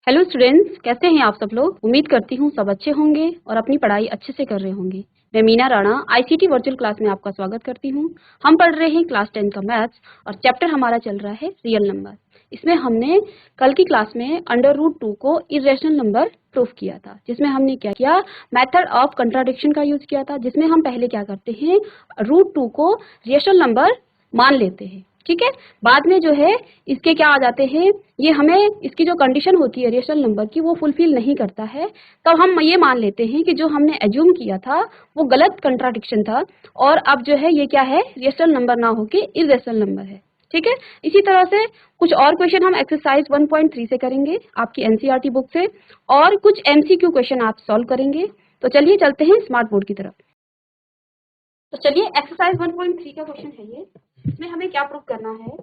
Hello students, कैसे हैं आप सब लोग। उम्मीद करती हूँ सब अच्छे होंगे और अपनी पढ़ाई अच्छे से कर रहे होंगे। मैं Meena Rana ICT virtual class में आपका स्वागत करती हूँ। हम पढ़ रहे हैं क्लास 10 का मैथ्स और चैप्टर हमारा चल रहा है रियल नंबर। इसमें हमने कल की क्लास में अंडर रूट 2 को इरेशनल नंबर प्रूफ किया था, जिसमें हमने क्या किया, मेथड ऑफ कंट्राडिक्शन का यूज किया था, जिसमें हम पहले क्या करते हैं, रूट 2 को रियल नंबर मान लेते हैं। ठीक है, बाद में जो है इसके क्या आ जाते हैं, ये हमें इसकी जो कंडीशन होती है रियल नंबर की वो फुलफिल नहीं करता है, तब हम ये मान लेते हैं कि जो हमने एज्यूम किया था वो गलत कंट्राडिक्शन था और अब जो है ये क्या है, रियल नंबर ना होके इरेशनल नंबर है। ठीक है, इसी तरह से कुछ और क्वेश्चन हम एक्सरसाइज 1.3 से करेंगे आपकी एनसीईआरटी बुक से, और कुछ एमसीक्यू क्वेश्चन आप सॉल्व करेंगे। तो चलिए चलते हैं स्मार्ट बोर्ड की तरफ। तो चलिए एक्सरसाइज 1.3 का क्वेश्चन है ये। इसमें हमें क्या प्रूव करना है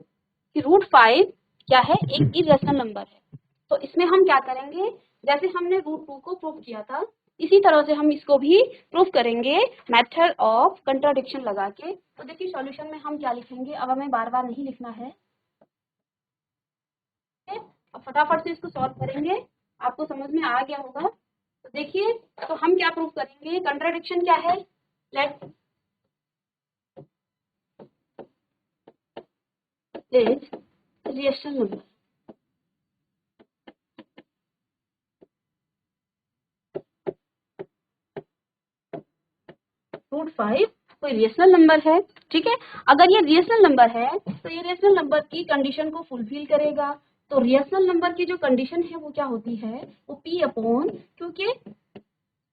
कि रूट 5 क्या है, एक इरेशनल नंबर है। तो इसमें हम क्या करेंगे, जैसे हमने रूट 2 को प्रूव किया था इसी तरह से हम इसको भी प्रूव करेंगे मेथड ऑफ कंट्राडिक्शन लगा के। तो देखिए सॉल्यूशन में हम क्या लिखेंगे, अब हमें बार बार नहीं लिखना है। अब फटाफट से इसको सॉल्व करेंगे, आपको समझ में आ गया होगा। तो देखिए, तो हम क्या प्रूव करेंगे, कंट्राडिक्शन क्या है, let is reaction number. Root 5 कोई रेशनल नंबर है। ठीक है, अगर ये रेशनल नंबर है तो ये रेशनल नंबर की कंडीशन को फुलफिल करेगा। तो रेशनल नंबर की जो कंडीशन है वो क्या होती है, वो पी अपॉन, क्योंकि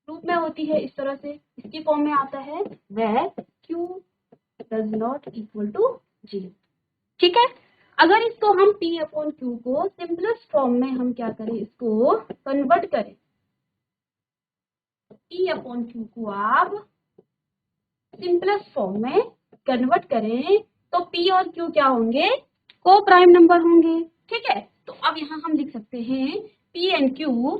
रूप में होती है इस तरह से, इसकी फॉर्म में आता है where Q does not equal to 0। ठीक है, अगर इसको हम पी अपॉन क्यू को सिंपलेस्ट फॉर्म में हम क्या करें, इसको कन्वर्ट करें, पी अपॉन क्यू को आप सिंपलेस्ट फॉर्म में कन्वर्ट करें तो P और Q क्या होंगे, को प्राइम नंबर होंगे। ठीक है, तो अब यहाँ हम लिख सकते हैं P and Q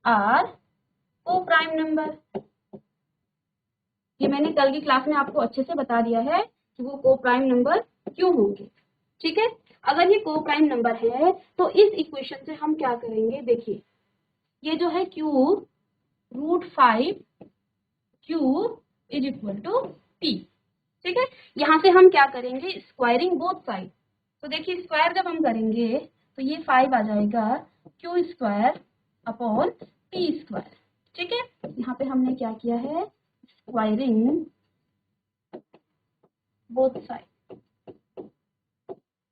are coprime number. ये मैंने कल की क्लास में आपको अच्छे से बता दिया है कि वो को प्राइम नंबर क्यों होंगे। ठीक है, अगर ये को प्राइम नंबर है तो इस इक्वेशन से हम क्या करेंगे, देखिए ये जो है Q root 5 Q is equal to P। ठीक है, यहाँ से हम क्या करेंगे, स्क्वायरिंग बोथ साइड। तो देखिए स्क्वायर जब हम करेंगे तो ये 5 आ जाएगा Q square upon P square. ठीक है, यहाँ पे हमने क्या किया है, स्क्वायरिंग बोथ साइड।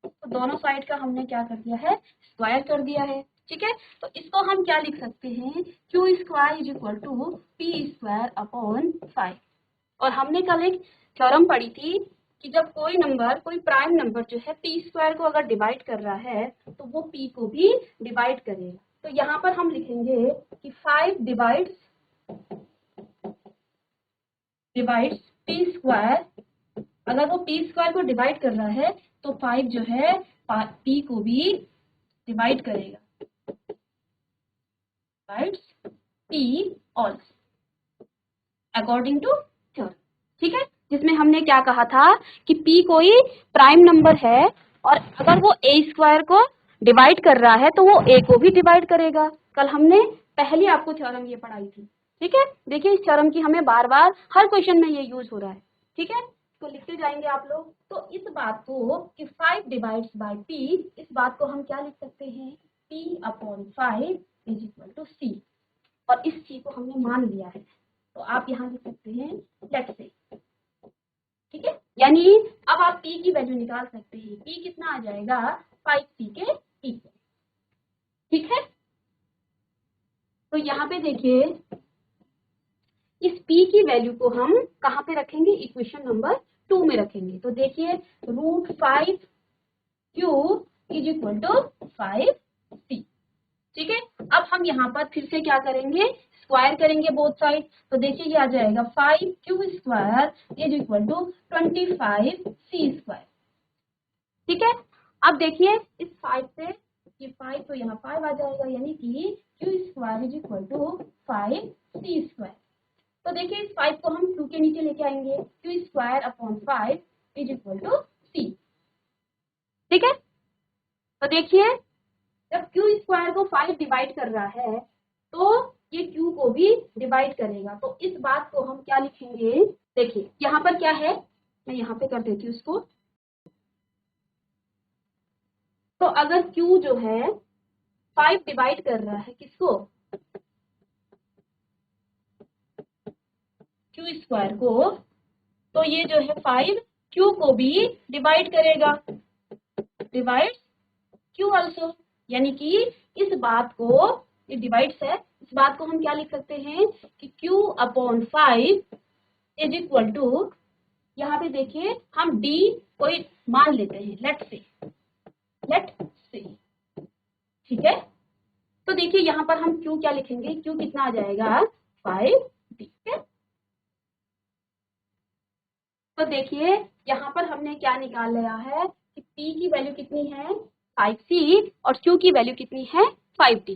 तो दोनों साइड का हमने क्या कर दिया है, स्क्वायर कर दिया है। ठीक है, तो इसको हम क्या लिख सकते हैं, Q square is equal to P square upon 5। और हमने कल एक थ्योरम पढ़ी थी कि जब कोई नंबर, कोई प्राइम नंबर जो है पी स्क्वायर को अगर डिवाइड कर रहा है तो वो पी को भी डिवाइड करेगा। तो यहाँ पर हम लिखेंगे कि 5 डिवाइड्स पी स्क्वायर। अगर वो पी स्क्वायर को डिवाइड कर रहा है तो 5 जो है पी को भी डिवाइड करेगा, divides P also according to theorem. ठीक है, जिसमें हमने क्या कहा था कि P कोई प्राइम नंबर है और अगर वो a स्क्वायर को डिवाइड कर रहा है तो वो a को भी डिवाइड करेगा। कल हमने पहले आपको थ्योरम ये पढ़ाई थी। ठीक है, देखिए इस थ्योरम की हमें बार बार हर क्वेश्चन में ये यूज हो रहा है। ठीक है, तो लिखते जाएंगे आप लोग। तो इस बात को कि 5 डिवाइड्स बाय p, इस बात को हम क्या लिख सकते हैं, p upon 5 is equal to c। और इस c को हमने मान लिया है तो आप यहाँ लिख सकते हैं लेट्स से। ठीक है, यानी अब आप p की वैल्यू निकाल सकते हैं, p कितना आ जाएगा, 5c के इक्वल। ठीक है, तो यहाँ पे देखिए इस p की वैल्यू को हम कहाँ पे रखेंगे, इक्वेशन नंबर 2 में रखेंगे। तो देखिए root 5 q is equal to 5c। ठीक है, अब हम यहाँ पर फिर से क्या करेंगे, स्क्वायर करेंगे बोथ साइड। तो देखिए ये आ जाएगा 5 Q square is equal to 25 C square. ठीक है, अब देखिए इस 5 से ये 5 तो यहाँ 5 आ जाएगा, यानी कि Q square is equal to 5 C square. तो देखिए इस 5 को हम 2 के नीचे लेके आएंगे, Q square upon 5 is equal to C. ठीक है, तो देखिए जब क्यू स्क्वायर को 5 डिवाइड कर रहा है तो ये क्यू को भी डिवाइड करेगा। तो इस बात को हम क्या लिखेंगे, देखिए यहाँ पर क्या है, मैं यहाँ पे कर देती हूँ इसको। तो अगर क्यू जो है 5 डिवाइड कर रहा है किसको, क्यू स्क्वायर को, तो ये जो है 5 क्यू को भी डिवाइड करेगा, डिवाइड क्यू आल्सो। यानी कि इस बात को, ये डिवाइड्स है, इस बात को हम क्या लिख सकते हैं कि Q upon 5 is equal to, यहाँ पे देखिए हम डी कोई मान लेते हैं, लेट से, ठीक है। तो देखिए यहाँ पर हम क्यू क्या लिखेंगे, क्यू कितना आ जाएगा 5 डी, ठीक है। तो देखिए यहाँ पर हमने क्या निकाल लिया है कि P की वैल्यू कितनी है 5C और Q की वैल्यू कितनी है 5D।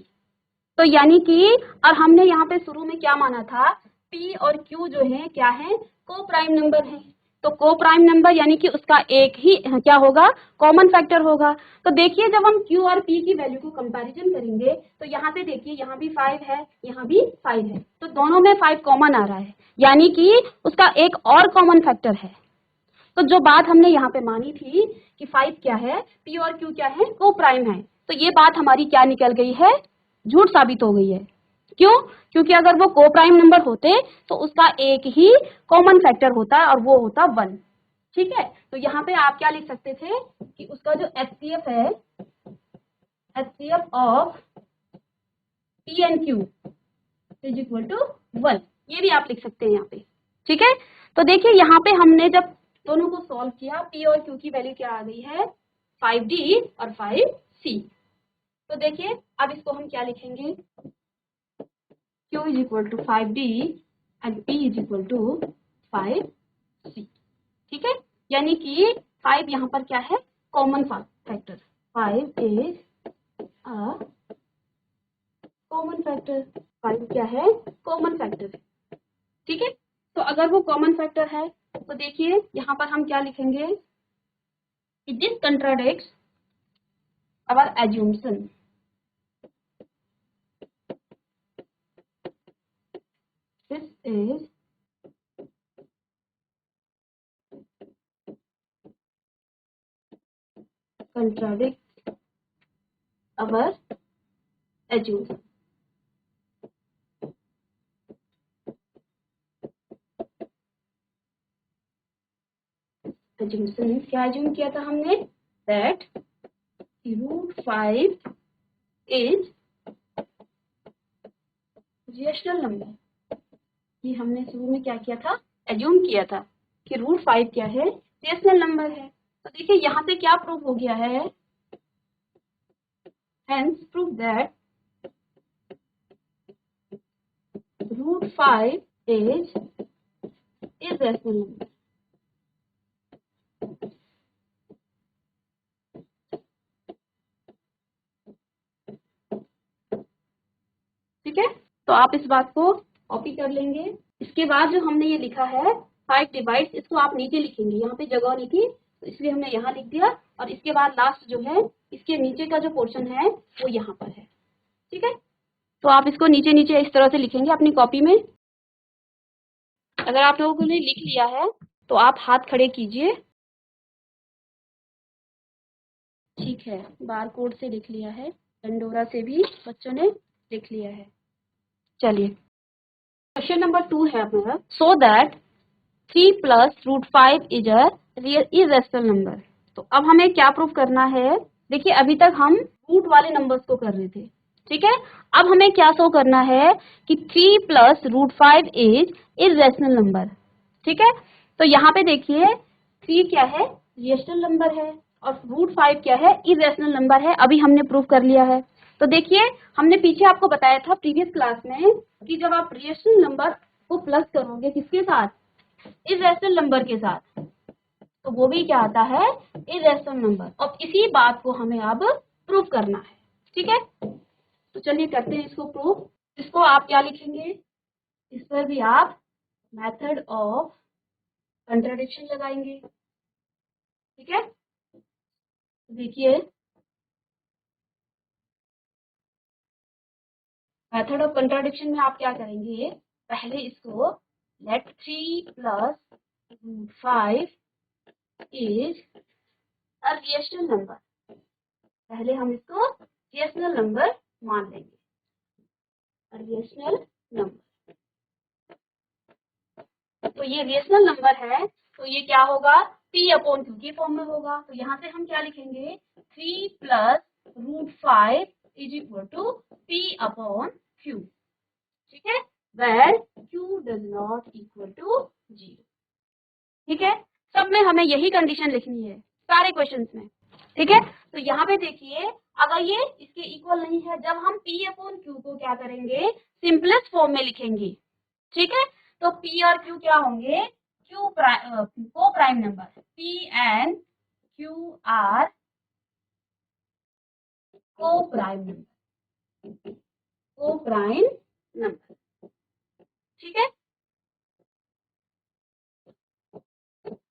तो यानी कि, और हमने यहाँ पे शुरू में क्या माना था, P और Q जो है क्या है, को प्राइम नंबर है। तो को प्राइम नंबर यानी कि उसका एक ही क्या होगा, कॉमन फैक्टर होगा। तो देखिए जब हम Q और P की वैल्यू को कंपैरिजन करेंगे तो यहाँ पे देखिए यहाँ भी 5 है, यहाँ भी 5 है, तो दोनों में 5 कॉमन आ रहा है, यानी कि उसका एक और कॉमन फैक्टर है। तो जो बात हमने यहाँ पे मानी थी कि 5 क्या है, P और Q क्या है, को प्राइम है, तो ये बात हमारी क्या निकल गई है, झूठ साबित हो गई है। क्यों, क्योंकि अगर वो को प्राइम नंबर होते तो उसका एक ही कॉमन फैक्टर होता और वो होता 1, ठीक है। तो यहाँ पे आप क्या लिख सकते थे कि उसका जो HCF है, HCF of P and Q is equal to 1, ये भी आप लिख सकते हैं यहाँ पे, ठीक है। तो देखिए यहाँ पे हमने जब दोनों को सॉल्व किया, P और Q की वैल्यू क्या आ गई है 5D और 5C। तो देखिए अब इसको हम क्या लिखेंगे, Q is equal to 5D and P is equal to 5C, ठीक है। यानी कि 5 यहाँ पर क्या है, common factor, 5 is a common factor, 5 क्या है, कॉमन फैक्टर है, ठीक है। तो अगर वो कॉमन फैक्टर है तो देखिए यहाँ पर हम क्या लिखेंगे, this contradicts our assumption, this is contradicts our assumption। assumption क्या assume किया था हमने, that √5 is रेशनल नंबर। ये हमने शुरू में क्या किया था, assume किया था कि √5 क्या है, रेशनल नंबर है। तो देखिए यहाँ से क्या प्रूव हो गया है, hence prove that √5 is irrational number। ठीक है, तो आप इस बात को कॉपी कर लेंगे। इसके बाद जो हमने ये लिखा है 5 डिवाइड्स, इसको आप नीचे लिखेंगे, यहाँ पे जगह नहीं थी तो इसलिए हमने यहाँ लिख दिया, और इसके बाद लास्ट जो है इसके नीचे का जो पोर्शन है वो यहाँ पर है, ठीक है। तो आप इसको नीचे नीचे इस तरह से लिखेंगे अपनी कॉपी में। अगर आप लोगों ने लिख लिया है तो आप हाथ खड़े कीजिए, ठीक है। बार कोड से लिख लिया है, डंडोरा से भी बच्चों ने लिख लिया है। चलिए क्वेश्चन नंबर 2 है अपना, so that 3 plus √5 is a irrational number. तो अब हमें क्या प्रूफ करना है, देखिए अभी तक हम रूट वाले नंबर्स को कर रहे थे, ठीक है। अब हमें क्या शो करना है कि 3 प्लस √5 इज इरेशनल नंबर, ठीक है। तो यहाँ पे देखिए 3 क्या है, रेशनल नंबर है, और √5 क्या है, इरेशनल नंबर है, अभी हमने प्रूफ कर लिया है। तो देखिए हमने पीछे आपको बताया था प्रीवियस क्लास में कि जब आप रेशनल नंबर को प्लस करोगे किसके साथ, इरेशनल नंबर के साथ, तो वो भी क्या आता है, इरेशनल नंबर। और इसी बात को हमें अब प्रूव करना है, ठीक है। तो चलिए करते हैं इसको प्रूव। इसको आप क्या लिखेंगे, इस पर भी आप मेथड ऑफ कंट्राडिक्शन लगाएंगे, ठीक है। देखिए मेथड ऑफ कंट्राडिक्शन में आप क्या करेंगे, पहले इसको let 3 + √5 is a rational number, पहले हम इसको रेशनल नंबर मान लेंगे, रेशनल नंबर। तो ये रेशनल नंबर है, तो ये क्या होगा, P/Q के फॉर्म में होगा। तो यहाँ से हम क्या लिखेंगे, 3 + √5 = P/Q, ठीक है, where Q does not equal to 0, ठीक है। सब में हमें यही कंडीशन लिखनी है, सारे क्वेश्चंस में, ठीक है। तो यहाँ पे देखिए, अगर ये इसके इक्वल नहीं है, जब हम P/Q को क्या करेंगे, सिंपलेस्ट फॉर्म में लिखेंगे, ठीक है। तो P और Q क्या होंगे, Q coprime number, P and Q are coprime number, coprime number, ठीक है।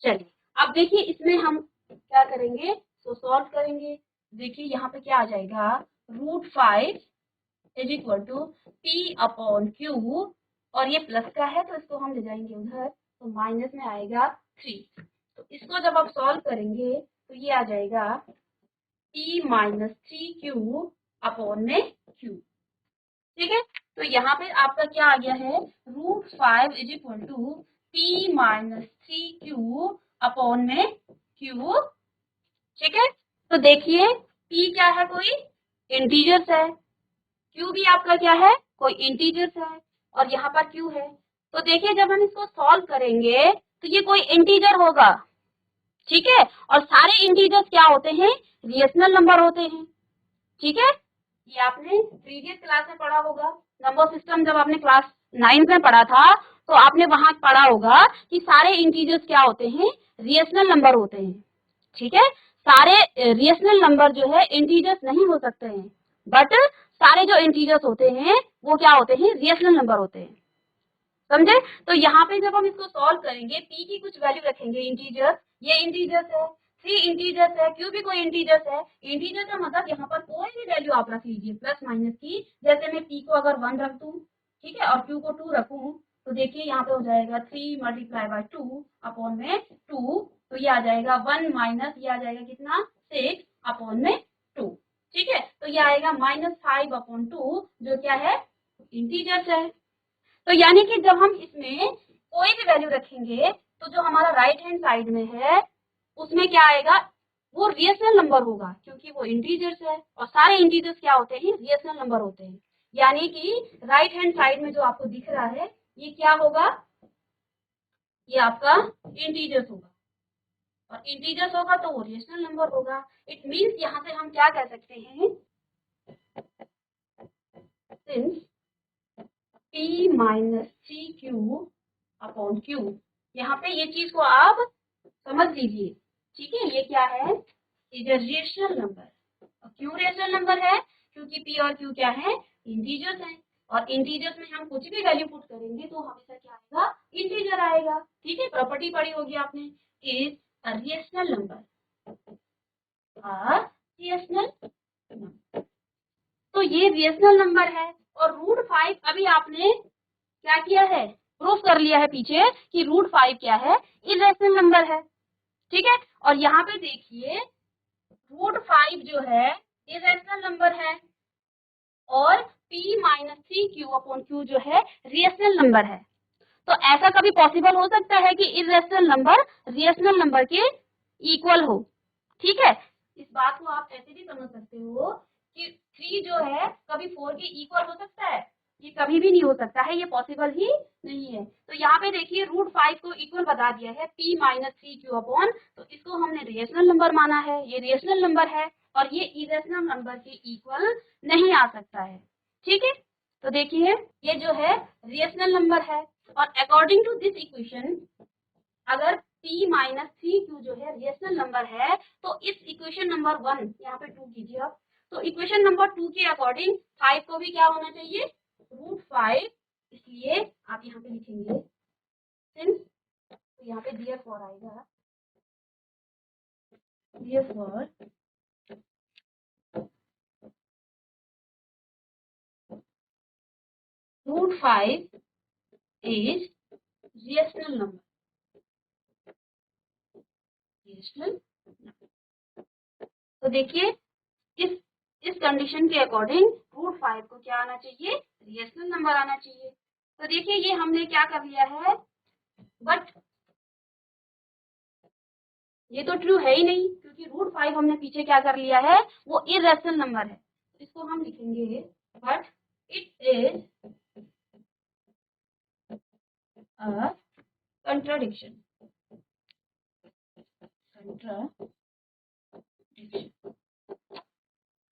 चलिए अब देखिए इसमें हम क्या करेंगे, तो सॉल्व करेंगे। देखिए यहाँ पे क्या आ जाएगा, √5 = P/Q, और ये प्लस का है तो इसको हम ले जाएंगे उधर, तो माइनस में आएगा 3। तो इसको जब आप सॉल्व करेंगे तो ये आ जाएगा P - 3Q/Q, ठीक है। तो यहाँ पे आपका क्या आ गया है, √5 = P - 3Q/Q, ठीक है। तो देखिए P क्या है, कोई इंटीजर्स है, Q भी आपका क्या है, कोई इंटीजर्स है, और यहाँ पर Q है। तो देखिए जब हम इसको सॉल्व करेंगे तो ये कोई इंटीजर होगा, ठीक है। और सारे इंटीजर्स क्या होते हैं, रेशनल नंबर होते हैं, ठीक है। ये आपने प्रीवियस क्लास में पढ़ा होगा, नंबर सिस्टम जब आपने क्लास 9 में पढ़ा था तो आपने वहां पढ़ा होगा कि सारे इंटीजर्स क्या होते हैं, रेशनल नंबर होते हैं, ठीक है। सारे रेशनल नंबर जो है इंटीजर्स नहीं हो सकते हैं, बट सारे जो इंटीजर्स होते हैं वो क्या होते हैं, रेशनल नंबर होते हैं, समझे। तो यहाँ पे जब हम इसको सॉल्व करेंगे, P की कुछ वैल्यू रखेंगे इंटीजर्स, ये इंटीजर्स है, C इंटीजर्स है, Q भी कोई इंटीजर्स है। इंटीजर का मतलब यहाँ पर कोई भी वैल्यू आप रख लीजिए प्लस माइनस की, जैसे मैं P को अगर 1 रख दूं, ठीक है, और Q को 2 रखूं, तो देखिए यहाँ पे हो जाएगा 3 × 2/2, तो ये आ जाएगा 1 माइनस, ये आ जाएगा कितना, 6/2, ठीक है। तो ये आएगा -5/2, जो क्या है, इंटीजर्स है। तो यानी कि जब हम इसमें कोई भी वैल्यू रखेंगे तो जो हमारा राइट हैंड साइड में है उसमें क्या आएगा, वो रेशनल नंबर होगा, क्योंकि वो इंटीजर्स है, और सारे इंटीजर्स क्या होते हैं, रेशनल नंबर होते हैं। यानी कि राइट हैंड साइड में जो आपको दिख रहा है ये क्या होगा, ये आपका इंटीजर्स होगा, और इंटीजर्स होगा तो वो रेशनल नंबर होगा। इट मीन्स यहाँ से हम क्या कह सकते हैं, सिंस P - 3Q/Q, यहाँ पे ये चीज को आप समझ लीजिए, ठीक है। ये क्या है, इज अ रेशनल नंबर। क्यों रेशनल नंबर है, क्योंकि P और Q क्या है, इंटीजर्स हैं, और इंटीजर्स में हम कुछ भी वैल्यू पुट करेंगे तो हमेशा क्या आएगा, इंटीजर आएगा, ठीक है। प्रॉपर्टी पढ़ी होगी आपने, is a rational number, rational number. तो ये रेशनल नंबर है, और √5 अभी आपने क्या किया है, प्रूफ कर लिया है पीछे कि √5 क्या है, इरेशनल नंबर है, ठीक है। और यहाँ पे देखिए √5 जो है इरेशनल नंबर है, और P - 3Q/Q जो है रेशनल नंबर है। तो ऐसा कभी पॉसिबल हो सकता है कि इरेशनल नंबर रेशनल नंबर के इक्वल हो, ठीक है। इस बात को आप ऐसे भी समझ सकते हो कि 3 जो है कभी 4 के इक्वल हो सकता है, ये कभी भी नहीं हो सकता है, ये पॉसिबल ही नहीं है। तो यहाँ पे देखिए √5 को इक्वल बता दिया है P - 3Q/, तो इसको हमने रेशनल नंबर माना है, ये रेशनल नंबर है, और ये इरेशनल नंबर के इक्वल नहीं आ सकता है, ठीक है। तो देखिए ये जो है रेशनल नंबर है, और अकॉर्डिंग टू दिस इक्वेशन अगर P - 3Q जो है रेशनल नंबर है, तो इस इक्वेशन नंबर 1 यहाँ पे 2 कीजिए आप, तो इक्वेशन नंबर 2 के अकॉर्डिंग 5 को भी क्या होना चाहिए, √5, इसलिए आप यहाँ पे लिखेंगे सिंस, तो यहाँ पे therefore आएगा, therefore √5 is rational number, rational. तो देखिए इस कंडीशन के अकॉर्डिंग √5 को क्या आना चाहिए, रेशनल नंबर आना चाहिए। तो देखिए ये हमने क्या कर लिया है, बट ये तो ट्रू है ही नहीं, क्योंकि √5 हमने पीछे क्या कर लिया है, वो इरेशनल नंबर है। तो इसको हम लिखेंगे but it is a contradiction,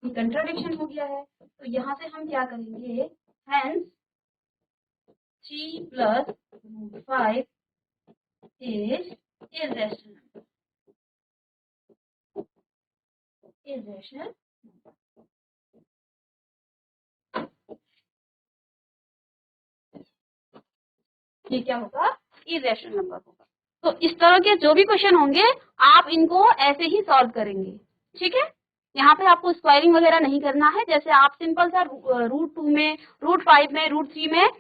contradiction हो गया है। तो यहाँ से हम क्या करेंगे, हेंस 3 + √5 इज irrational, irrational। ये क्या होगा, irrational नंबर होगा। तो इस तरह के जो भी क्वेश्चन होंगे आप इनको ऐसे ही सॉल्व करेंगे, ठीक है। यहाँ पे आपको स्क्वायरिंग वगैरह नहीं करना है, जैसे आप सिंपल सा √2 में, √5 में, √3 में,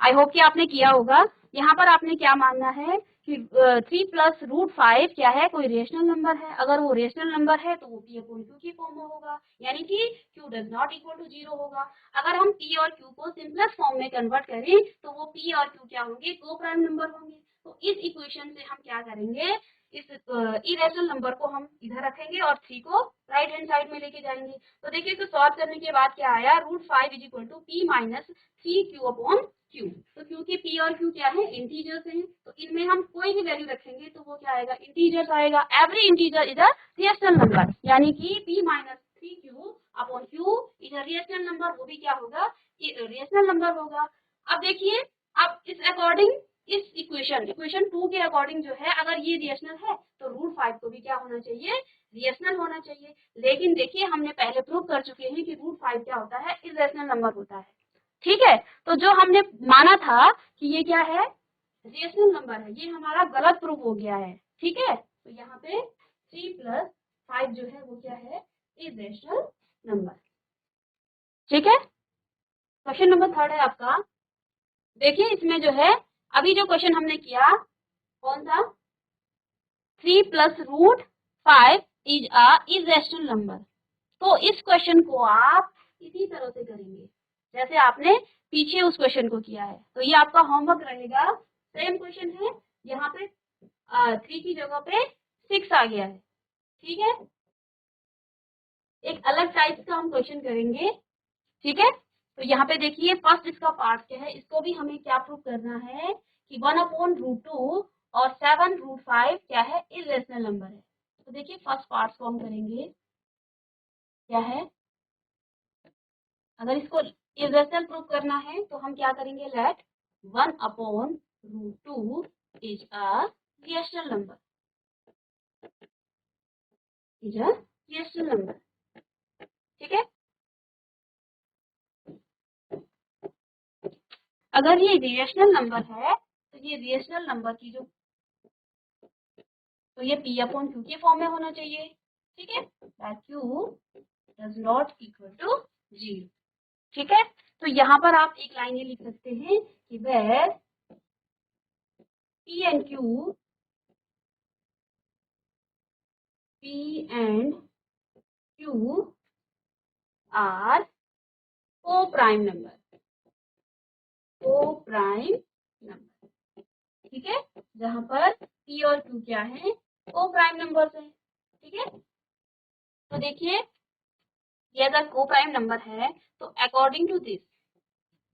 आई होप कि आपने किया होगा। यहाँ पर आपने क्या मानना है कि 3 + √5 क्या है, कोई रेशनल नंबर है। अगर वो रेशनल नंबर है तो वो P अपॉन Q की फॉर्म में होगा, यानी कि Q does not equal to 0 होगा। अगर हम P और Q को सिंपलेस्ट फॉर्म में कन्वर्ट करें तो वो P और Q क्या होंगे, को प्राइम नंबर होंगे। तो इस इक्वेशन से हम क्या करेंगे, इस इरेशनल नंबर को हम इधर रखेंगे और 3 को राइट हैंड साइड में लेके जाएंगे। तो देखिए तो सॉल्व करने के बाद क्या आया, √5 = P - 3Q अपॉन Q। तो क्योंकि P और Q क्या है, इंटीजर्स हैं, तो इनमें हम कोई भी वैल्यू रखेंगे तो वो क्या आएगा, इंटीजर्स आएगा। Every integer is a rational number, यानी कि P - 3Q upon Q is a rational number, वो भी क्या होगा, रेशनल नंबर होगा। अब देखिए, अब इस अकॉर्डिंग, इस इक्वेशन 2 के अकॉर्डिंग जो है, अगर ये रेशनल है तो √5 को भी क्या होना चाहिए, रेशनल होना चाहिए। लेकिन देखिए हमने पहले प्रूव कर चुके हैं कि √5 क्या होता है, इरेशनल नंबर होता है, ठीक है। तो जो हमने माना था कि ये क्या है, रेशनल नंबर है, ये हमारा गलत प्रूफ हो गया है, ठीक है। तो यहाँ पे 3 + 5 जो है वो क्या है, इरेशनल नंबर, ठीक है। क्वेश्चन नंबर 3 है आपका। देखिए इसमें जो है, अभी जो क्वेश्चन हमने किया कौन सा, 3 + √5 इज अ इरेशनल नंबर। तो इस क्वेश्चन को आप इसी तरह से करेंगे जैसे आपने पीछे उस क्वेश्चन को किया है। तो ये आपका होमवर्क रहेगा, सेम क्वेश्चन है, यहाँ पे 3 की जगह पे 6 आ गया है, ठीक है। एक अलग टाइप का हम क्वेश्चन करेंगे, ठीक है। तो यहाँ पे देखिए फर्स्ट इसका पार्ट क्या है, इसको भी हमें क्या प्रूव करना है कि 1/√2 और 7√5 क्या है, इरेशनल नंबर है। तो देखिए फर्स्ट पार्ट को हम करेंगे, क्या है, अगर इसको इरेशनल प्रूव करना है तो हम क्या करेंगे, let 1/√2 is a rational number, is a rational number, ठीक है। अगर ये रेशनल नंबर है तो ये रेशनल नंबर की जो, तो ये P अपॉन Q के फॉर्म में होना चाहिए, ठीक है, that Q does not equal to 0, ठीक है। तो यहाँ पर आप एक लाइन ये लिख सकते हैं कि where P and Q are coprime number, coprime number, ठीक है। जहाँ पर P और Q क्या है, को प्राइम नंबर्स है, ठीक है। तो देखिए ये अगर को प्राइम नंबर है तो अकॉर्डिंग टू दिस,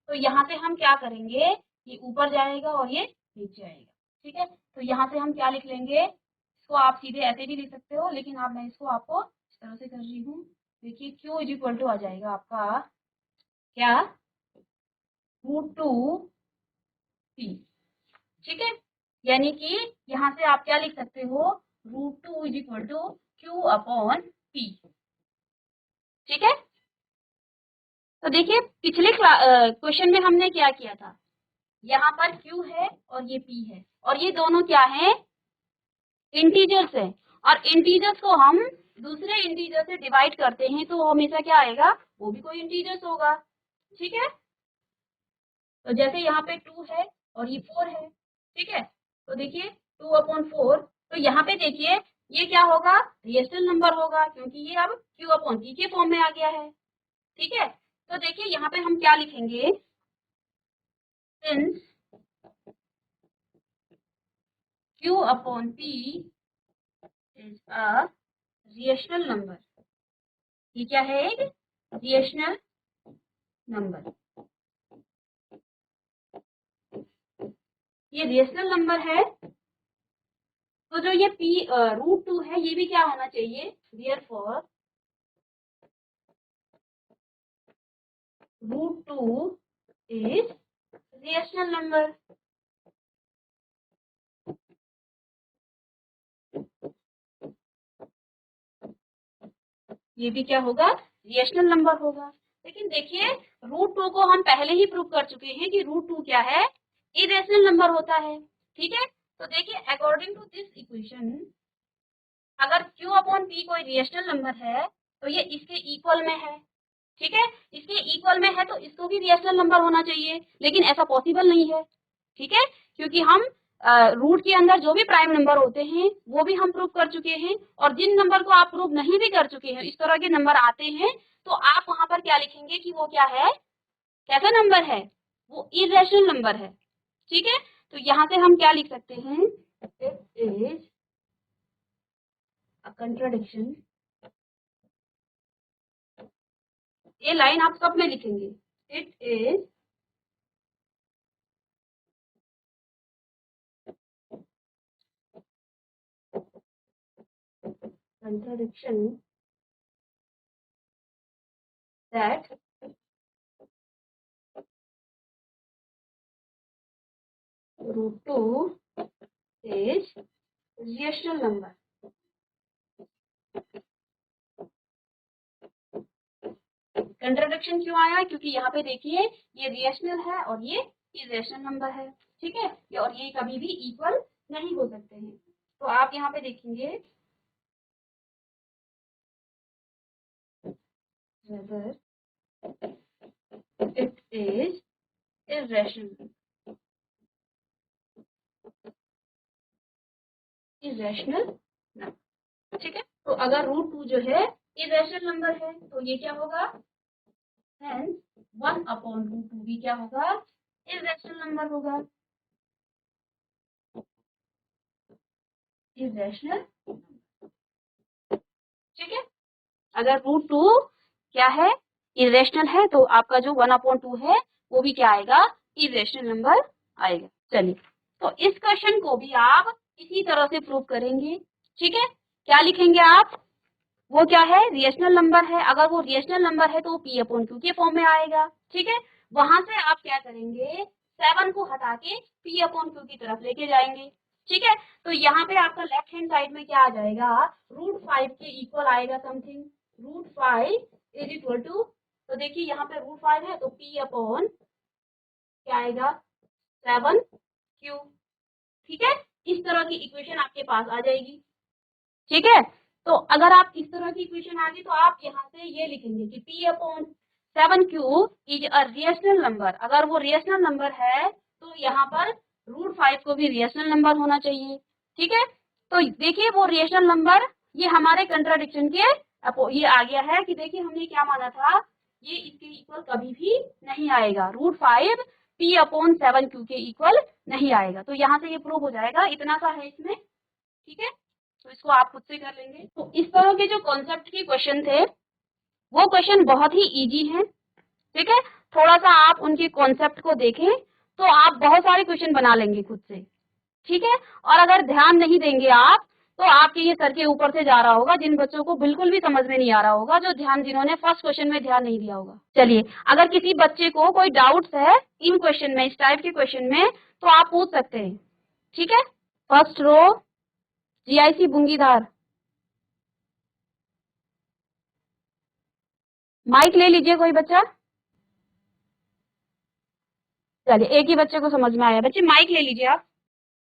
तो यहाँ से हम क्या करेंगे, ये ऊपर जाएगा और ये नीचे आएगा, ठीक है। तो यहाँ से हम क्या लिख लेंगे, इसको आप सीधे ऐसे भी लिख सकते हो, लेकिन अब मैं इसको आपको इस तरह से कर रही हूँ। देखिए Q = आ जाएगा आपका क्या, √2 P, ठीक है। यानी कि यहाँ से आप क्या लिख सकते हो, √2 = Q अपॉन P, ठीक है। तो देखिए पिछले क्वेश्चन में हमने क्या किया था, यहाँ पर Q है और ये P है, और ये दोनों क्या है, इंटीजर्स है। और इंटीजर्स को हम दूसरे इंटीजर से डिवाइड करते हैं तो हमेशा क्या आएगा, वो भी कोई इंटीजर्स होगा, ठीक है। तो जैसे यहाँ पे 2 है और ये 4 है, ठीक है, तो देखिए 2/4, तो यहाँ पे देखिए ये क्या होगा, रियल नंबर होगा, क्योंकि ये अब Q/P के फॉर्म में आ गया है, ठीक है। तो देखिए यहाँ पे हम क्या लिखेंगे, since Q/P is a real number, ये क्या है, एक रियल नंबर, ये रियल नंबर है, तो जो ये √2 है ये भी क्या होना चाहिए, देयरफॉर √2 इज रियल नंबर। ये भी क्या होगा, रियल नंबर होगा। लेकिन देखिए √2 को हम पहले ही प्रूव कर चुके हैं कि √2 क्या है, इरेशनल नंबर होता है, ठीक है। तो देखिए अकॉर्डिंग टू दिस इक्वेशन, अगर Q/P कोई रियल नंबर है तो ये इसके इक्वल में है, ठीक है, इसके इक्वल में है तो इसको भी रियल नंबर होना चाहिए, लेकिन ऐसा पॉसिबल नहीं है, ठीक है, क्योंकि हम रूट के अंदर जो भी प्राइम नंबर होते हैं वो भी हम प्रूव कर चुके हैं, और जिन नंबर को आप प्रूव नहीं भी कर चुके हैं, इस तरह के नंबर आते हैं, तो आप वहां पर क्या लिखेंगे कि वो क्या है, कैसा नंबर है, वो इरेशनल नंबर है, ठीक है। तो यहाँ से हम क्या लिख सकते हैं, इट इज अ कंट्राडिक्शन, ये लाइन आप सब में लिखेंगे, it is contradiction that √2 is rational number। Contradiction क्यों आया, क्योंकि यहाँ पे देखिए ये रिएशनल है और ये इरेशनल नंबर है, ठीक है, और ये कभी भी इक्वल नहीं हो सकते हैं। तो आप यहाँ पे देखेंगे whether it is irrational, irrational number, ठीक है। तो अगर √2 जो है इरेशनल नंबर है तो ये क्या होगा, hence 1/√2 भी क्या होगा, इरेशनल नंबर होगा, इरेशनल, ठीक है। अगर √2 क्या है, इरेशनल है, तो आपका जो 1/2 है वो भी क्या आएगा, इरेशनल नंबर आएगा। चलिए, तो इस क्वेश्चन को भी आप इसी तरह से प्रूव करेंगे, ठीक है। क्या लिखेंगे आप, वो क्या है, रिएशनल नंबर है, अगर वो रिएशनल नंबर है तो वो P/Q के फॉर्म में आएगा, ठीक है। वहां से आप क्या करेंगे, 7 को हटा के P/Q की तरफ लेके जाएंगे, ठीक है। तो यहाँ पे आपका लेफ्ट हैंड साइड में क्या आ जाएगा, √5 के इक्वल आएगा समथिंग, √5 इज इक्वल टू, तो देखिए यहाँ पे √5 है तो P/ क्या आएगा, 7Q, ठीक है। इस तरह की इक्वेशन आपके पास आ जाएगी, ठीक है। तो अगर आप इस तरह की इक्वेशन आ गई तो आप यहाँ से ये लिखेंगे कि P/7Q इज अ रिएशनल नंबर, अगर वो रिएशनल नंबर है तो यहाँ पर √5 को भी रिएशनल नंबर होना चाहिए, ठीक है। तो देखिए वो रिएशनल नंबर, ये हमारे कंट्राडिक्शन के ये आ गया है कि देखिए हमने क्या माना था, ये इसके इक्वल कभी भी नहीं आएगा, √5 P/7Q के इक्वल नहीं आएगा। तो यहाँ से ये प्रूव हो जाएगा, इतना सा है इसमें, ठीक है। तो इसको आप खुद से कर लेंगे। तो इस तरह के जो कॉन्सेप्ट के क्वेश्चन थे वो क्वेश्चन बहुत ही इजी हैं, ठीक है। थोड़ा सा आप उनके कॉन्सेप्ट को देखें तो आप बहुत सारे क्वेश्चन बना लेंगे खुद से, ठीक है। और अगर ध्यान नहीं देंगे आप तो आपके ये सर के ऊपर से जा रहा होगा, जिन बच्चों को बिल्कुल भी समझ में नहीं आ रहा होगा, जो ध्यान, जिन्होंने फर्स्ट क्वेश्चन में ध्यान नहीं दिया होगा। चलिए, अगर किसी बच्चे को कोई डाउट्स है इन क्वेश्चन में, इस टाइप के क्वेश्चन में, तो आप पूछ सकते हैं, ठीक है। फर्स्ट रो GIC बुंगीधार, माइक ले लीजिए कोई बच्चा। चलिए, एक ही बच्चे को समझ में आया, बच्चे माइक ले लीजिए आप।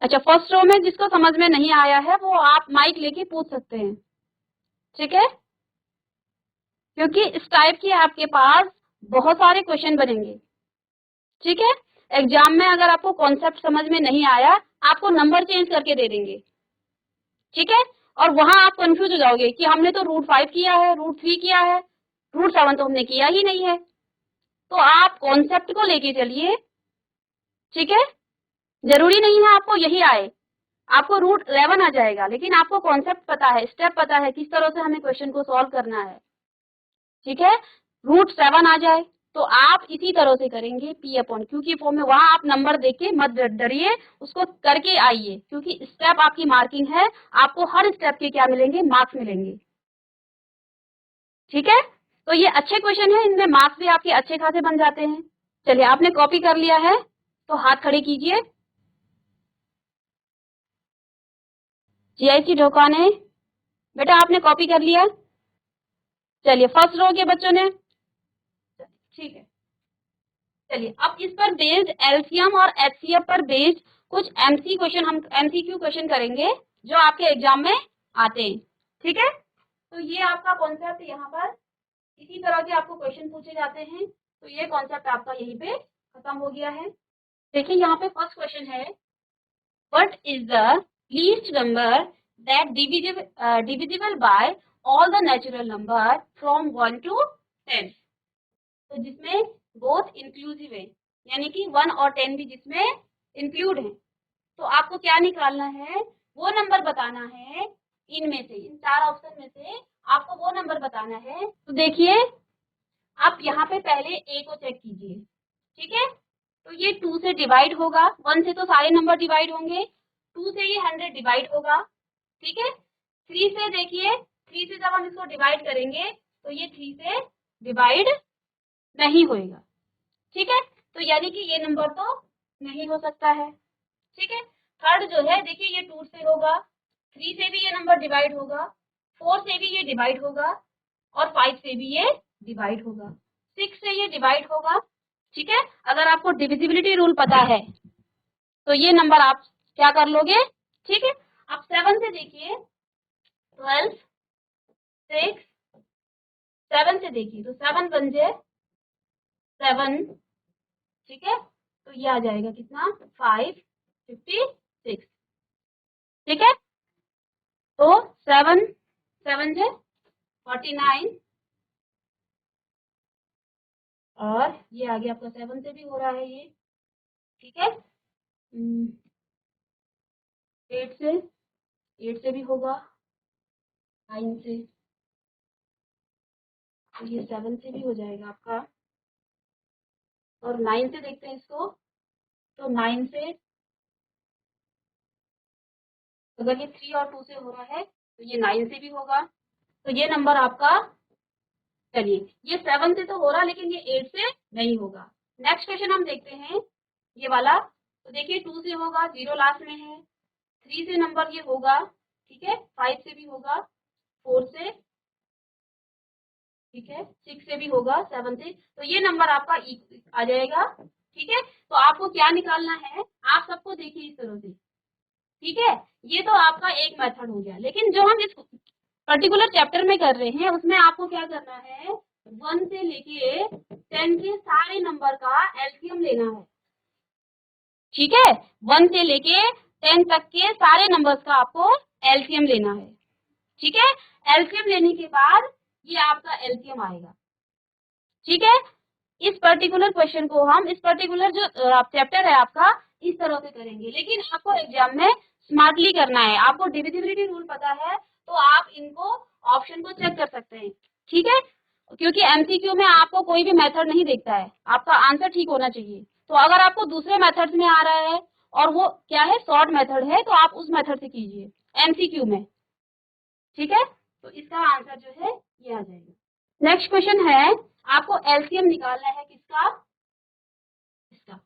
अच्छा, फर्स्ट रो में जिसको समझ में नहीं आया है वो आप माइक लेके पूछ सकते हैं, ठीक है, क्योंकि इस टाइप के आपके पास बहुत सारे क्वेश्चन बनेंगे, ठीक है। एग्जाम में अगर आपको कॉन्सेप्ट समझ में नहीं आया, आपको नंबर चेंज करके दे देंगे, ठीक है। और वहां आप कंफ्यूज हो जाओगे कि हमने तो √5 किया है, √3 किया है, √7 तो हमने किया ही नहीं है। तो आप कॉन्सेप्ट को लेके चलिए, ठीक है। जरूरी नहीं है आपको यही आए, आपको √11 आ जाएगा, लेकिन आपको कॉन्सेप्ट पता है, स्टेप पता है, किस तरह से हमें क्वेश्चन को सॉल्व करना है, ठीक है। √7 आ जाए तो आप इसी तरह से करेंगे P/Q की फॉर्म में। वहां आप नंबर देके मत डरिए, उसको करके आइए, क्योंकि स्टेप आपकी मार्किंग है, आपको हर स्टेप के क्या मिलेंगे, मार्क्स मिलेंगे, ठीक है। तो ये अच्छे क्वेश्चन है, इनमें मार्क्स भी आपके अच्छे खासे बन जाते हैं। चलिए, आपने कॉपी कर लिया है तो हाथ खड़े कीजिए। GIC ढोकाने, बेटा आपने कॉपी कर लिया? चलिए, फर्स्ट रो के बच्चों ने, ठीक है। चलिए, अब इस पर बेस्ड एलसीएम और एचसीएफ पर बेस्ड कुछ एमसीक्यू क्वेश्चन करेंगे जो आपके एग्जाम में आते हैं, ठीक है। तो ये आपका कॉन्सेप्ट यहाँ पर इसी तरह के आपको क्वेश्चन पूछे जाते हैं, तो ये कॉन्सेप्ट आपका यहीं पे खत्म हो गया है। देखिए, यहाँ पे फर्स्ट क्वेश्चन है, what is the least number that divisible by all the natural number from 1 to 10। तो जिसमें बोथ इंक्लूसिव है, यानी कि 1 और 10 भी जिसमें इंक्लूड है। तो आपको क्या निकालना है, वो नंबर बताना है, इनमें से, इन 4 ऑप्शन में से आपको वो नंबर बताना है। तो देखिए, आप यहाँ पे पहले ए को चेक कीजिए, ठीक है। तो ये 2 से डिवाइड होगा, 1 से तो सारे नंबर डिवाइड होंगे, 2 से ये 100 डिवाइड होगा, ठीक है। 3 से देखिए, 3 से जब हम इसको डिवाइड करेंगे तो ये 3 से डिवाइड नहीं होएगा, ठीक है। तो यानी कि ये नंबर तो नहीं हो सकता है, ठीक है। थर्ड जो है, देखिए ये 2 से होगा, 3 से भी ये नंबर डिवाइड होगा, 4 से भी ये डिवाइड होगा, और 5 से भी ये डिवाइड होगा, 6 से ये डिवाइड होगा, ठीक है। अगर आपको डिविजिबिलिटी रूल पता है तो ये नंबर आप क्या कर लोगे, ठीक है। अब 7 से देखिए, 12, 6, 7 से देखिए तो 7 बन जाए 7, ठीक है। तो ये आ जाएगा कितना, 556, ठीक है। तो 7 7 से 49, और ये आगे आपका 7 से भी हो रहा है ये, ठीक है। 8 से भी होगा, 9 से, तो ये 7 से भी हो जाएगा आपका, और 9 से देखते हैं इसको, तो 9 से अगर ये 3 और 2 से हो रहा है तो ये 9 से भी होगा, तो ये नंबर आपका, चलिए ये 7 से तो हो रहा, लेकिन ये 8 से नहीं होगा। नेक्स्ट क्वेश्चन हम देखते हैं, ये वाला। तो देखिए 2 से होगा, 0 लास्ट में है, 3 से नंबर ये होगा, ठीक है, 5 से भी होगा, 4 से, ठीक है, 6 से भी होगा, 7 से, तो ये नंबर आपका आ जाएगा, ठीक है। तो आपको क्या निकालना है, आप सबको देखिए इस तरह से, ठीक है। ये तो आपका एक मेथड हो गया, लेकिन जो हम इस पर्टिकुलर चैप्टर में कर रहे हैं उसमें आपको क्या करना है, 1 से लेके 10 के सारे नंबर का एलसीएम लेना है, ठीक है। 1 से लेके 10 तक के सारे नंबर्स का आपको एलसीएम लेना है, ठीक है। एलसीएम लेने के बाद ये आपका एलसीएम आएगा, ठीक है। इस पर्टिकुलर क्वेश्चन को हम, इस पर्टिकुलर जो चैप्टर है आपका, इस तरह से करेंगे, लेकिन आपको एग्जाम में स्मार्टली करना है। आपको डिविजिबिलिटी रूल पता है तो आप इनको ऑप्शन को चेक कर सकते हैं, ठीक है। क्योंकि एमसीक्यू में आपको कोई भी मेथड नहीं देखता है, आपका आंसर ठीक होना चाहिए। तो अगर आपको दूसरे मेथड्स में आ रहा है और वो क्या है, शॉर्ट मेथड है, तो आप उस मेथड से कीजिए एमसीक्यू में, ठीक है। तो इसका आंसर जो है ये आ जाएगा। नेक्स्ट क्वेश्चन है, आपको एलसीएम निकालना है किसका, इसका,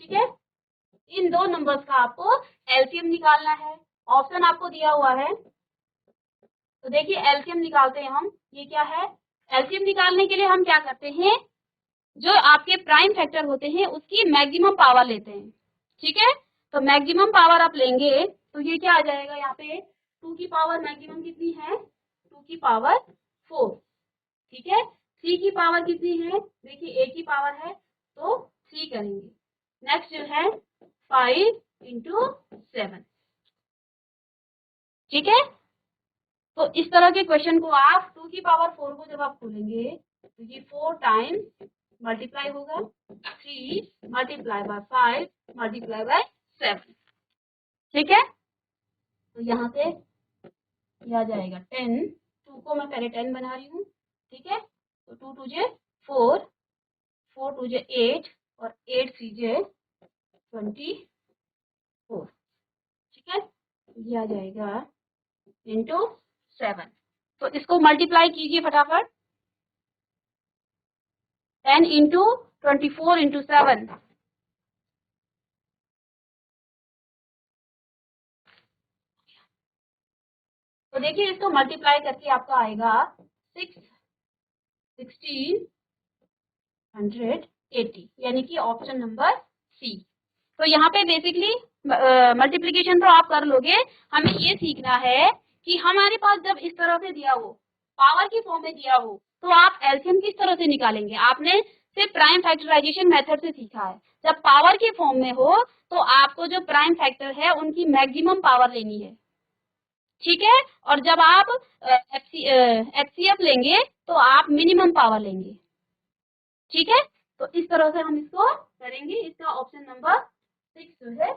ठीक है। इन दो नंबर्स का आपको एलसीएम निकालना है, ऑप्शन आपको दिया हुआ है। तो देखिए एलसीएम निकालते हैं हम, ये क्या है, एलसीएम निकालने के लिए हम क्या करते हैं, जो आपके प्राइम फैक्टर होते हैं उसकी मैक्सिमम पावर लेते हैं, ठीक है। तो मैक्सिमम पावर आप लेंगे तो ये क्या आ जाएगा, यहाँ पे 2 की पावर मैक्सिमम कितनी है, 2 की पावर 4, ठीक है। 3 की पावर कितनी है, देखिए 8 की पावर है तो 3 करेंगे। नेक्स्ट जो है 5 इंटू 7, ठीक है। तो इस तरह के क्वेश्चन को आप 2 की पावर 4 को जब आप खोलेंगे तो ये 4 टाइम्स मल्टीप्लाई होगा, 3 मल्टीप्लाई बाय 5 मल्टीप्लाई बाय 7, ठीक है। तो यहाँ से ये आ जाएगा 10, 2 को मैं पहले 10 बना रही हूँ, ठीक है। तो 2 2 जे 4, 4 2 जे 8 और 8 3 जे 24, ठीक है। ये आ जाएगा इंटू 7। तो इसको मल्टीप्लाई कीजिए फटाफट, 10 इंटू 24 इंटू 7, तो देखिए इसको मल्टीप्लाई करके आपका आएगा 1680, यानी कि ऑप्शन नंबर सी। तो यहाँ पे बेसिकली मल्टीप्लिकेशन तो आप कर लोगे, हमें ये सीखना है कि हमारे पास जब इस तरह से दिया हो, पावर की फॉर्म में दिया हो, तो आप एलसीएम किस तरह से निकालेंगे। आपने सिर्फ प्राइम फैक्टराइजेशन मेथड से सीखा है। जब पावर की फॉर्म में हो तो आपको जो प्राइम फैक्टर है उनकी मैक्सिमम पावर लेनी है, ठीक है। और जब आप एचसीएफ लेंगे तो आप मिनिमम पावर लेंगे, ठीक है। तो इस तरह से हम इसको करेंगे। इसका ऑप्शन नंबर 6 जो है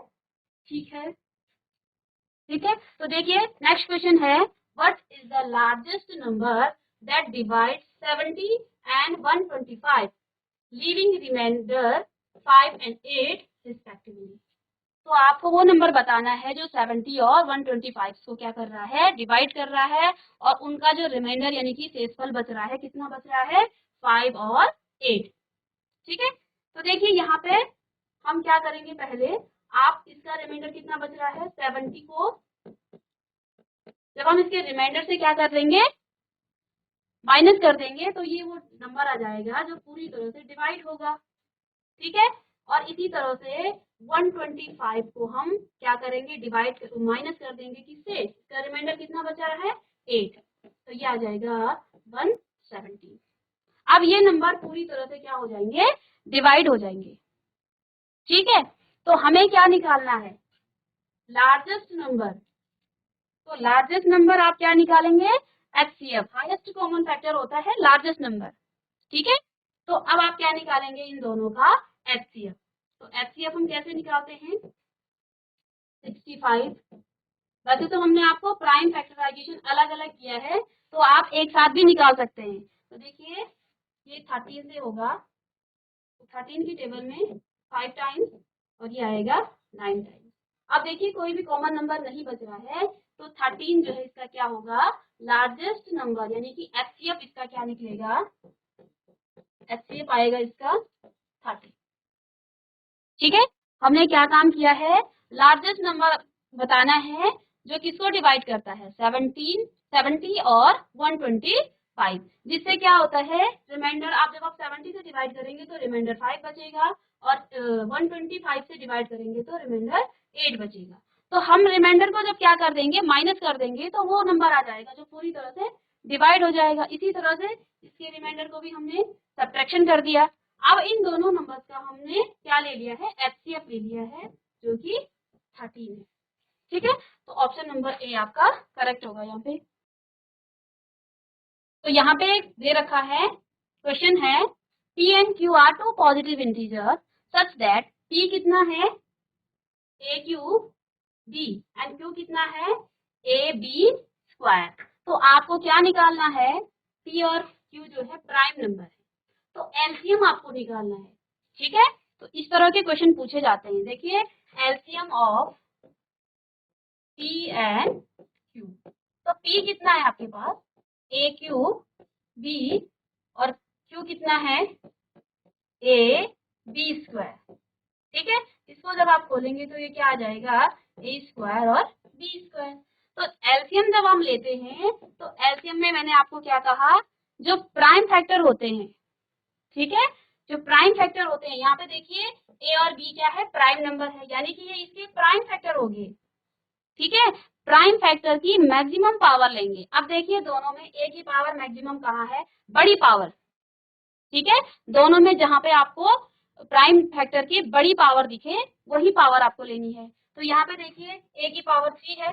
ठीक है, ठीक है। तो देखिए नेक्स्ट क्वेश्चन है, what is the largest number that divides 70 and 125 leaving reminder 5 and 8 respectively. तो आपको वो नंबर बताना है जो 70 और 125 को क्या कर रहा है, डिवाइड कर रहा है, और उनका जो रिमाइंडर यानी कि शेषफल बच रहा है, कितना बच रहा है, 5 और 8, ठीक है। तो देखिए यहाँ पे हम क्या करेंगे, पहले आप इसका रिमाइंडर कितना बच रहा है 70 को, जब हम इसके रिमाइंडर से क्या कर देंगे, माइनस कर देंगे, तो ये वो नंबर आ जाएगा जो पूरी तरह से डिवाइड होगा, ठीक है। और इसी तरह से 125 को हम क्या करेंगे, डिवाइड माइनस कर देंगे किससे, इसका रिमाइंडर कितना बचा है 8, तो ये आ जाएगा 170। अब ये नंबर पूरी तरह से क्या हो जाएंगे, डिवाइड हो जाएंगे, ठीक है। तो हमें क्या निकालना है, लार्जेस्ट नंबर। तो लार्जेस्ट नंबर आप क्या निकालेंगे, एचसीएफ, हाईएस्ट कॉमन फैक्टर होता है लार्जेस्ट नंबर, ठीक है। तो अब आप क्या निकालेंगे, इन दोनों का एचसीएफ। तो एचसीएफ हम कैसे निकालते हैं, 65। वैसे तो हमने आपको प्राइम फैक्टराइजेशन अलग अलग किया है, तो आप एक साथ भी निकाल सकते हैं। तो देखिए ये 13 से होगा, तो 13 की टेबल में 5 टाइम्स और ये आएगा 9 टाइम्स। अब देखिए कोई भी कॉमन नंबर नहीं बच रहा है, तो 13 जो है इसका क्या होगा, लार्जेस्ट नंबर, यानी कि एचसीएफ इसका क्या निकलेगा, एचसीएफ आएगा इसका 30, ठीक है। हमने क्या काम किया है, लार्जेस्ट नंबर बताना है जो किसको डिवाइड करता है, 70 और 125, जिससे क्या होता है, रिमाइंडर आप जब आप 70 से डिवाइड करेंगे तो रिमाइंडर 5 बचेगा, और 125 से डिवाइड करेंगे तो रिमाइंडर 8 बचेगा। तो हम रिमाइंडर को जब क्या कर देंगे, माइनस कर देंगे, तो वो नंबर आ जाएगा जो पूरी तरह से डिवाइड हो जाएगा। इसी तरह से इसके रिमाइंडर को भी हमने सब्ट्रैक्शन कर दिया। अब इन दोनों नंबर्स का हमने क्या ले लिया है, एचसीएफ ले लिया है, जो कि 13 है, ठीक है। तो ऑप्शन नंबर ए आपका करेक्ट होगा यहाँ पे। तो यहाँ पे दे रखा है, क्वेश्चन है, P and Q are two positive integer such that P कितना है, A cube B, and Q कितना है, ए बी स्क्वायर। तो आपको क्या निकालना है, P और Q जो है प्राइम नंबर है, तो एलसीएम आपको निकालना है, ठीक है। तो इस तरह के क्वेश्चन पूछे जाते हैं। देखिए LCM of P and Q, तो P कितना है आपके पास, ए क्यूब बी, और Q कितना है, ए बी स्क्वायर, ठीक है। इसको जब आप खोलेंगे तो ये क्या आ जाएगा, ए स्क्वायर और बी स्क्वायर। तो एलसीएम जब हम लेते हैं तो एलसीएम में मैंने आपको क्या कहा, जो प्राइम फैक्टर होते हैं, ठीक है, जो प्राइम फैक्टर होते हैं, यहाँ पे देखिए ए और बी क्या है, प्राइम नंबर है, यानी कि ये इसके प्राइम फैक्टर हो गए, ठीक है। प्राइम फैक्टर की मैक्सिमम पावर लेंगे। अब देखिए दोनों में ए की पावर मैक्सिमम कहाँ है, बड़ी पावर, ठीक है। दोनों में जहाँ पे आपको प्राइम फैक्टर की बड़ी पावर दिखे वही पावर आपको लेनी है। तो यहाँ पे देखिए a की पावर 3 है,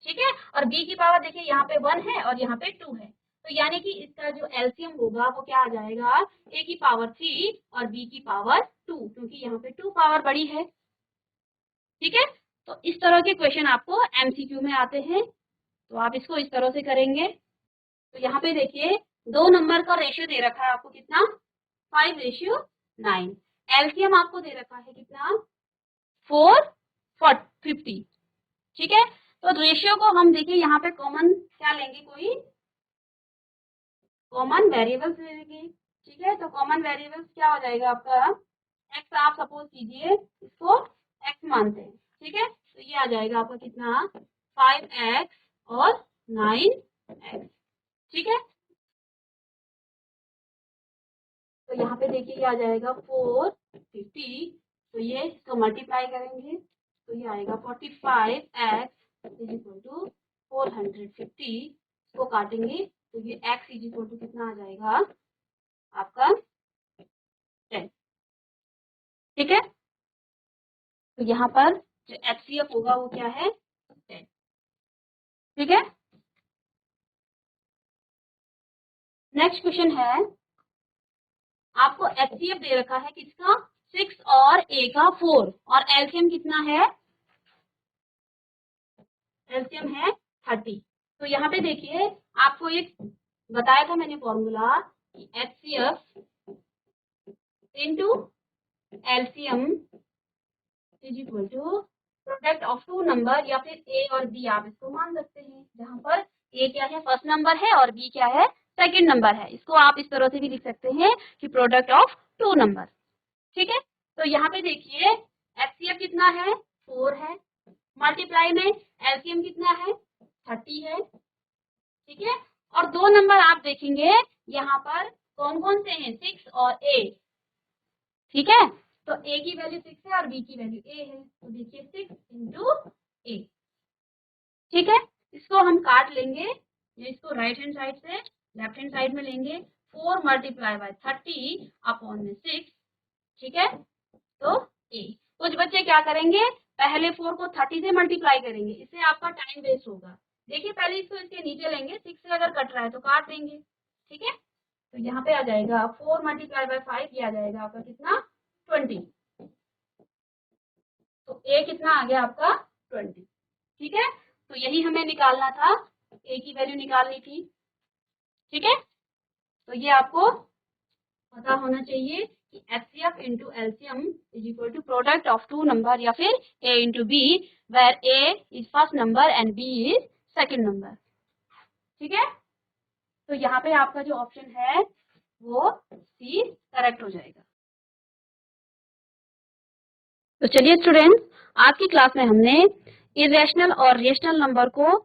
ठीक है, और b की पावर देखिए यहाँ पे 1 है और यहाँ पे 2 है। तो यानी कि इसका जो एलसीएम होगा वो क्या आ जाएगा, a की पावर 3 और b की पावर 2, क्योंकि यहाँ पे 2 पावर बड़ी है। ठीक है, तो इस तरह के क्वेश्चन आपको एमसीक्यू में आते हैं, तो आप इसको इस तरह से करेंगे। तो यहाँ पे देखिए 2 नंबर का रेशियो दे रखा है आपको कितना, 5:9। एलसीएम आपको दे रखा है कितना, 450। ठीक है, तो रेशियो को हम देखिए यहाँ पे कॉमन क्या लेंगे, कोई कॉमन वेरिएबल्स लेंगे। ठीक है, तो कॉमन वेरिएबल्स क्या हो जाएगा आपका, एक्स आप सपोज कीजिए इसको एक्स मानते हैं। ठीक है, तो ये आ जाएगा आपका कितना, 5x और 9x। ठीक है, तो यहाँ पे देखिए ये आ जाएगा 450, तो ये इसको मल्टीप्लाई करेंगे तो ये आएगा 45x इज इक्वल टू 450, इसको काटेंगे तो ये x इज इक्वल टू कितना आ जाएगा आपका 10। ठीक है, तो यहाँ पर जो HCF होगा वो क्या है, 10। ठीक है, नेक्स्ट क्वेश्चन है, आपको HCF दे रखा है किसका, 6 और a का 4, और एलसीएम कितना है, एलसीएम है 30। तो यहाँ पे देखिए आपको एक बताया था मैंने फॉर्मूला कि HCF into LCM is equal to product of 2 number, या फिर a और b आप इसको मान सकते हैं, जहां पर a क्या है, फर्स्ट नंबर है, और b क्या है, सेकंड नंबर है। इसको आप इस तरह से भी लिख सकते हैं कि प्रोडक्ट ऑफ 2 नंबर। ठीक है, तो यहाँ पे देखिए HCF कितना है, 4 है, मल्टीप्लाई में एलसीएम कितना है, 30 है। ठीक है, और 2 नंबर आप देखेंगे यहाँ पर कौन कौन से हैं, 6 और a। ठीक है, तो a की वैल्यू 6 है और b की वैल्यू a है, तो देखिए 6 इंटू a। ठीक है, इसको हम काट लेंगे, इसको राइट हैंड साइड से लेफ्ट हैंड साइड में लेंगे, 4 मल्टीप्लाई बाय 30 अपॉन में 6। ठीक है, तो a, कुछ बच्चे क्या करेंगे, पहले 4 को 30 से मल्टीप्लाई करेंगे, इससे आपका टाइम वेस्ट होगा। देखिए पहले इसको इसके नीचे लेंगे, 6 से अगर कट रहा है तो काट देंगे। ठीक है, तो यहाँ पे आ जाएगा 4 मल्टीप्लाई बाय 5, ये आ जाएगा आपका कितना, 20। तो a कितना आ गया आपका, 20। ठीक है, तो यही हमें निकालना था, a की वैल्यू निकालनी थी। ठीक है, तो ये आपको पता होना चाहिए कि HCF into LCM is equal to product of 2 number, या फिर a into B, where a is first number and b is second number. ठीक है, तो यहाँ पे आपका जो ऑप्शन है वो C करेक्ट हो जाएगा। तो चलिए स्टूडेंट्स, आज की क्लास में हमने इरेशनल और रेशनल नंबर को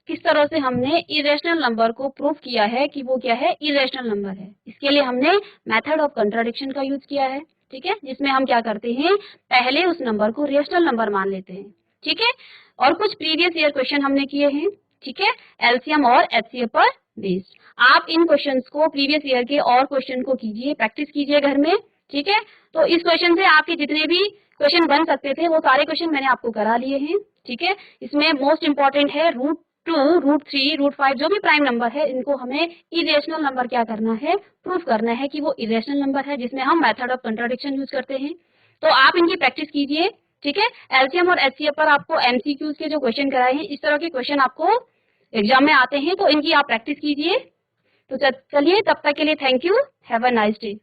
किस तरह से हमने इरेशनल नंबर को प्रूव किया है कि वो क्या है, इरेशनल नंबर है। इसके लिए हमने मेथड ऑफ कंट्राडिक्शन का यूज किया है। ठीक है, जिसमें हम क्या करते हैं, पहले उस नंबर को रेशनल नंबर मान लेते हैं। ठीक है, और कुछ प्रीवियस ईयर क्वेश्चन हमने किए हैं। ठीक है, एलसीएम और एचसीएफ पर बेस्ड। आप इन क्वेश्चंस को प्रीवियस ईयर के और क्वेश्चन को कीजिए, प्रैक्टिस कीजिए घर में। ठीक है, तो इस क्वेश्चन से आपके जितने भी क्वेश्चन बन सकते थे वो सारे क्वेश्चन मैंने आपको करा लिए हैं। ठीक है, इसमें मोस्ट इंपॉर्टेंट है √2, √3, √5 जो भी प्राइम नंबर है, इनको हमें इरेशनल नंबर क्या करना है, प्रूफ करना है कि वो इरेशनल नंबर है, जिसमें हम मेथड ऑफ कंट्राडिक्शन यूज करते हैं। तो आप इनकी प्रैक्टिस कीजिए। ठीक है, एलसीएम और एचसीएफ पर आपको एमसीक्यूज के जो क्वेश्चन कराए हैं, इस तरह के क्वेश्चन आपको एग्जाम में आते हैं, तो इनकी आप प्रैक्टिस कीजिए। तो चलिए, तब तक के लिए thank you, have a nice day.